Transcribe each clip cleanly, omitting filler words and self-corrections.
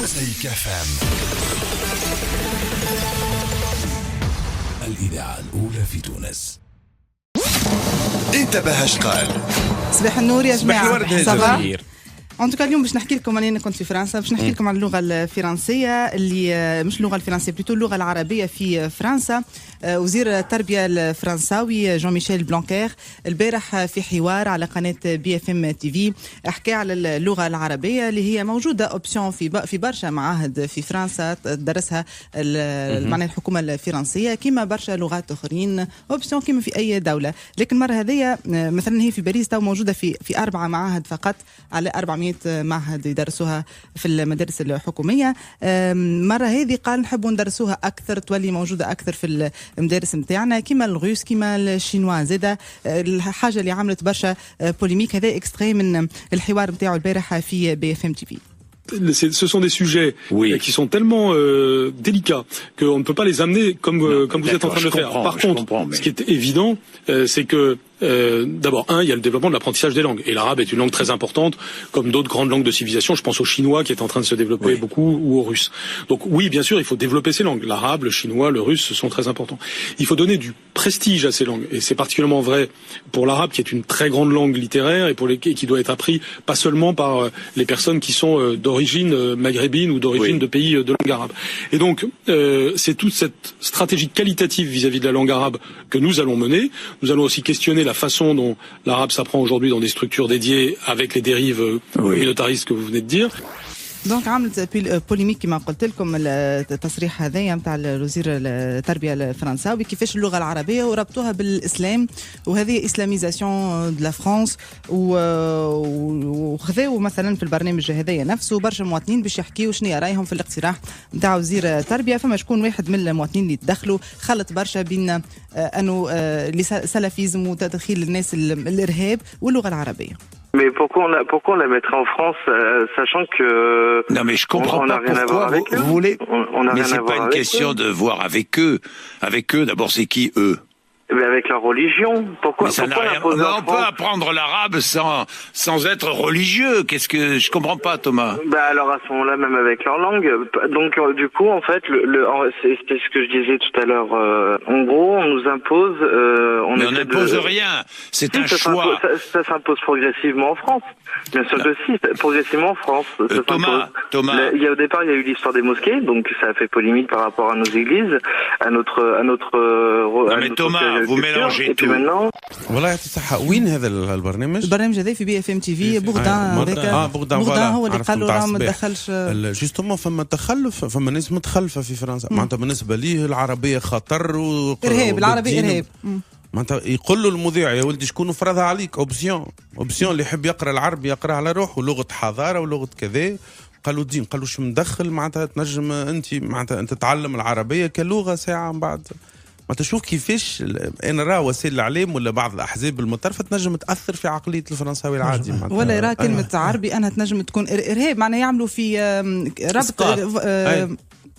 موزايك FM الإذاعة الأولى في تونس. انتبه اش قال. صباح النور يا جماعة. صباح الورد. انتو اليوم باش نحكي لكم انا كنت في فرنسا، باش نحكي لكم عن اللغه الفرنسيه اللي مش اللغه الفرنسيه بلوتو اللغه العربيه في فرنسا. وزير التربيه الفرنساوي جون ميشيل بلانكير البارح في حوار على قناه بي اف ام تي في حكى على اللغه العربيه اللي هي موجوده اوبسيون في برشا معاهد في فرنسا تدرسها معناها الحكومه الفرنسيه كما برشا لغات اخرين اوبسيون كما في اي دوله، لكن المره هذه مثلا هي في باريس تو موجوده في 4 معاهد فقط على 400 معهد يدرسوها في المدارس الحكوميه. مره هذه قال نحبوا ندرسوها اكثر، تولي موجوده اكثر في المدارس نتاعنا كيما الروس كيما الشينوا. زاده الحاجه اللي عملت برشا بوليميك، هذا اكستري من الحوار نتاعو البارحه في بي اف ام تي في. Ce sont des sujets qui sont tellement délicats qu'on ne peut pas les amener comme vous êtes en train de le faire. Par contre, ce qui est évident, c'est que d'abord, il y a le développement de l'apprentissage des langues. Et l'arabe est une langue très importante, comme d'autres grandes langues de civilisation. Je pense au chinois qui est en train de se développer beaucoup, ou au russe. Donc oui, bien sûr, il faut développer ces langues. L'arabe, le chinois, le russe, ce sont très importants. Il faut donner du prestige à ces langues. Et c'est particulièrement vrai pour l'arabe, qui est une très grande langue littéraire et qui doit être appris pas seulement par les personnes qui sont d'origine maghrébine ou d'origine de pays de langue arabe. Et donc, c'est toute cette stratégie qualitative vis-à-vis de la langue arabe que nous allons mener. Nous allons aussi questionner la façon dont l'arabe s'apprend aujourd'hui dans des structures dédiées avec les dérives communautaristes que vous venez de dire. دونك عملت بوليميك كما قلت لكم التصريح هذايا نتاع وزير التربيه الفرنساوي كيفاش اللغه العربيه وربطوها بالاسلام، وهذه اسلاميزاسيون دو لا فرانس. وخذاو مثلا في البرنامج هذايا نفسه برشا مواطنين باش يحكيوا شنو رايهم في الاقتراح نتاع وزير التربيه. فما شكون واحد من المواطنين اللي تدخلوا خلط برشا بين انه سلفيزم وتدخيل الناس الارهاب واللغه العربيه. Mais pourquoi on la mettrait en France, sachant que non mais je comprends pas pourquoi vous voulez. Mais c'est pas une question de voir avec eux. Avec eux, d'abord, c'est qui eux? Mais avec leur religion. Pourquoi on peut apprendre l'arabe sans être religieux. Qu'est-ce que je comprends pas, Thomas? Alors à ce moment-là, même avec leur langue. Donc du coup, en fait, c'était ce que je disais tout à l'heure. En gros, on nous impose. Mais on n'impose rien. C'est un choix. Ça s'impose progressivement en France. Bien sûr que si, progressivement en France. Thomas. Au départ, il y a eu l'histoire des mosquées, donc ça a fait polémique par rapport à nos églises, à notre. Non mais Thomas. vous mélangez tout. والله يعطي الصحة. وين هذا البرنامج؟ البرنامج هذا في بي اف ام تي في. بوغدان هو اللي قال له ما تدخلش. جوستومون فما تخلف، فما ناس متخلفة في فرنسا. معناتها بالنسبة ليه العربية خطر إرهاب. العربي إرهاب. معناتها يقول له المذيع يا ولدي شكون فرضها عليك اوبسيون اللي يحب يقرا العربي يقرا على روحه، لغة حضارة ولغة كذا. قالوا الدين، قالوا شو مدخل معناتها تنجم انت معناتها انت تتعلم العربية كلغة ساعة من بعد. ما تشوف كيفاش انا راه وسائل الاعلام ولا بعض الاحزاب المطرفه تنجم تاثر في عقليه الفرنساوي العادي ولا يرى كلمه عربي انها تنجم تكون ارهاب، معناها يعملوا في ربط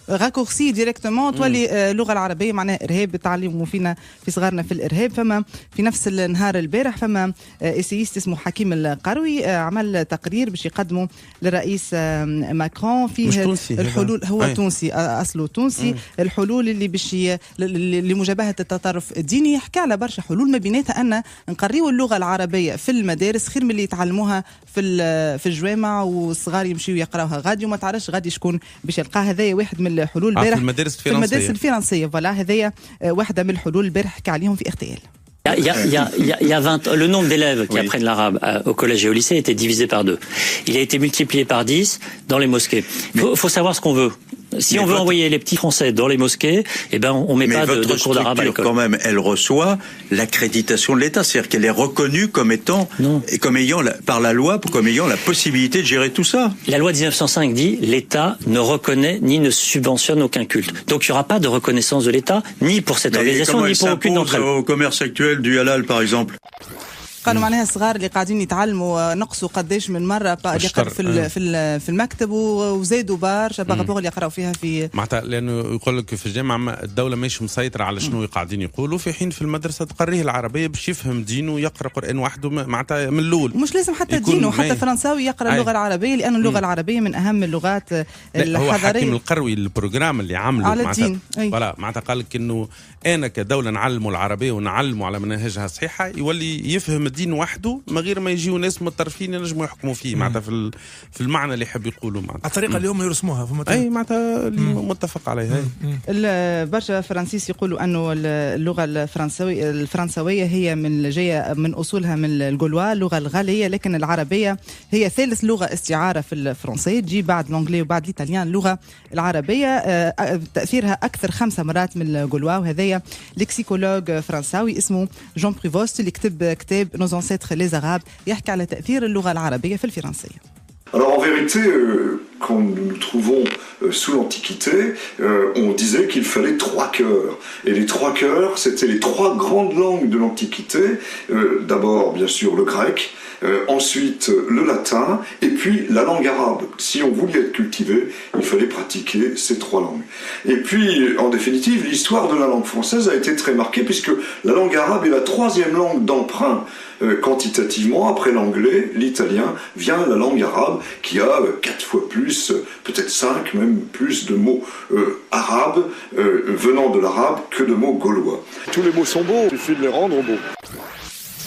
راكورسي ديريكتومون تولي اللغه العربيه معناها ارهاب. تعلموا فينا في صغارنا في الارهاب. فما في نفس النهار البارح فما اسيست اسمه حكيم القروي عمل تقرير باش يقدمه للرئيس ماكرون فيه الحلول. هو تونسي اصله تونسي. الحلول اللي باش لمجابهه التطرف الديني. يحكي على برشا حلول ما بيناتها ان نقريوا اللغه العربيه في المدارس خير من اللي يتعلموها في الجوامع والصغار يمشيوا يقراوها غادي وما تعرفش غادي شكون باش يلقاها. هذايا واحد من الحلول البارح في المدارس الفرنسية. فوالا هذايا واحدة من الحلول البارح حكى عليهم في اغتيال. Il y a 20, le nombre d'élèves qui apprennent l'arabe au collège et au lycée a été divisé par 2. Il a été multiplié par 10 dans les mosquées. Faut savoir ce qu'on veut. Si on veut envoyer les petits Français dans les mosquées, eh ben on met pas de cours d'arabe à l'école. Quand même, elle reçoit l'accréditation de l'État, c'est-à-dire qu'elle est reconnue comme étant et comme ayant par la loi, comme ayant la possibilité de gérer tout ça. La loi 1905 dit l'État ne reconnaît ni ne subventionne aucun culte. Donc il y aura pas de reconnaissance de l'État ni pour cette organisation ni pour aucune d'entre elles. Au commerce actuel du halal, par exemple. قالوا معناها الصغار اللي قاعدين يتعلموا نقصوا قداش من مرة في المكتب وزادوا برشا بارابور اللي يقراوا فيها في معناتها لأنه يقول لك في الجامعة الدولة مش مسيطرة على شنو قاعدين يقولوا، في حين في المدرسة تقريه العربية باش يفهم دينه ويقرأ قرآن وحده معناتها من الأول. مش لازم حتى دينه، حتى فرنساوي يقرأ اللغة العربية، لأن اللغة العربية من أهم اللغات الحضارية. هو حكيم القروي البروجرام اللي عمله على الدين. معناتها قال لك إنه أنا كدولة نعلموا العربية ونعلموا على مناهجها الصحيحة يولي يفهم الدين وحده من غير ما يجيوا ناس متطرفين ينجموا يحكموا فيه معناتها في المعنى اللي يحب يقولوا معناتها الطريقة اللي هم يرسموها أي معناتها متفق عليها. برشا فرنسيس يقولوا أنه اللغة الفرنسوية هي جاية من أصولها من الجولوا، اللغة الغالية، لكن العربية هي ثالث لغة استعارة في الفرنسية، تجي بعد الإنجليزي وبعد الإيطاليان. اللغة العربية تأثيرها أكثر 5 مرات من الجولوا، وهذايا لكسيكولوج فرنساوي اسمه جون بريفوست اللي كتب كتاب Nos ancêtres les Arabes يحكي على تأثير اللغة العربية في الفرنسية. Alors en vérité, quand nous nous trouvons sous l'Antiquité, on disait qu'il fallait 3 cœurs. Et les 3 cœurs, c'était les 3 grandes langues de l'Antiquité. D'abord, bien sûr, le grec, ensuite le latin, et puis la langue arabe. Si on voulait être cultivé, il fallait pratiquer ces 3 langues. Et puis, en définitive, l'histoire de la langue française a été très marquée, puisque la langue arabe est la 3e langue d'emprunt. Quantitativement, après l'anglais, l'italien vient la langue arabe qui a 4 fois plus, peut-être 5 même plus de mots arabes venant de l'arabe que de mots gaulois. Tous les mots sont beaux, il suffit de les rendre beaux.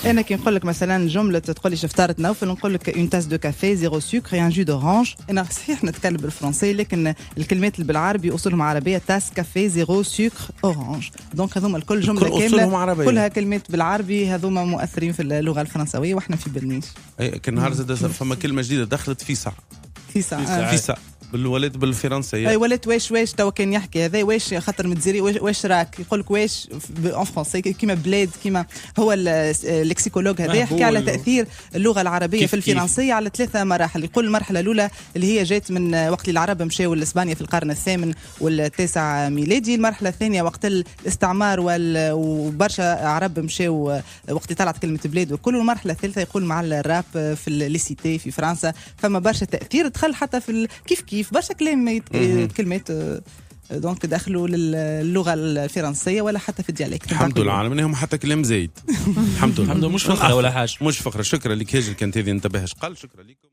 أنا كي نقول لك مثلا جملة تقول لي شفتارة نوفل، نقول لك اون تاس دو كافي زيرو سكر ان جو دورانج. أنا صحيح نتكلم بالفرنسي لكن الكلمات اللي بالعربي أصولهم عربية، تاس كافي زيرو سكر أورانج. دونك هذوما الكل جملة كاملة كلها كلمات بالعربي، هذوما مؤثرين في اللغة الفرنسوية وإحنا في بالنيش. كان نهار زاد فما كلمة جديدة دخلت فيسا. بالولد بالفرنسية اي ولد واش توا كان يحكي هذا واش خاطر متزيري واش راك يقول لك واش اون فرونسي كيما بلاد كيما هو اللكسيكولوج هذا يحكي على تاثير اللغه العربيه في الفرنسيه على 3 مراحل. يقول المرحله الاولى اللي هي جات من وقت العرب مشاو لاسبانيا في القرن الثامن والتاسع ميلادي. المرحله الثانيه وقت الاستعمار وبرشا عرب مشاو وقت طلعت كلمه بلاد والكل. المرحله الثالثه يقول مع الراب في الليسيتي في فرنسا فما برشا تاثير دخل حتى في كيف برشا كلمات دونك دخلوا للغه الفرنسيه ولا حتى في الديالكت. الحمد لله على منهم حتى كلام زايد. الحمد لله مش فقره ولا حاجه، مش فقره. شكرا لك هاجر، كانت هذه انتبهش قال. شكرا لكم.